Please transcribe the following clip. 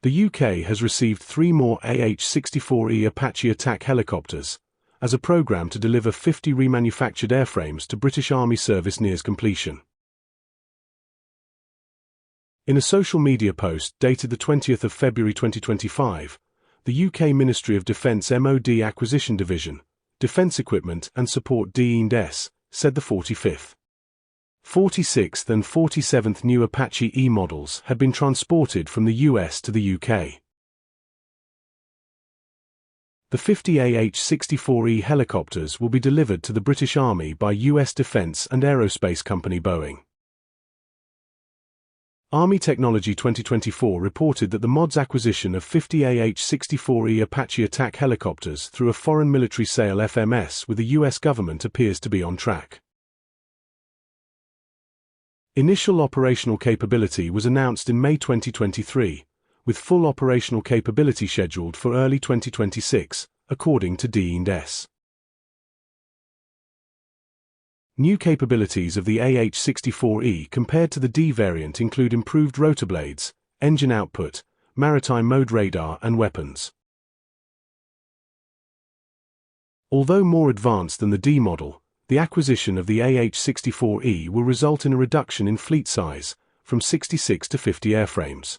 The UK has received 3 more AH-64E Apache attack helicopters, as a programme to deliver 50 remanufactured airframes to British Army service nears completion. In a social media post dated the 20th of February 2025, the UK Ministry of Defence MOD Acquisition Division, Defence Equipment and Support D&S, said the 45th, 46th and 47th new Apache E models had been transported from the US to the UK. The 50 AH-64E helicopters will be delivered to the British Army by US Defence and Aerospace company Boeing. Army Technology 2024 reported that the MOD's acquisition of 50 AH-64E Apache attack helicopters through a foreign military sale FMS with the US government appears to be on track. Initial operational capability was announced in May 2023, with full operational capability scheduled for early 2026, according to D&S. New capabilities of the AH-64E compared to the D variant include improved rotor blades, engine output, maritime mode radar and weapons. Although more advanced than the D model, the acquisition of the AH-64E will result in a reduction in fleet size, from 66 to 50 airframes.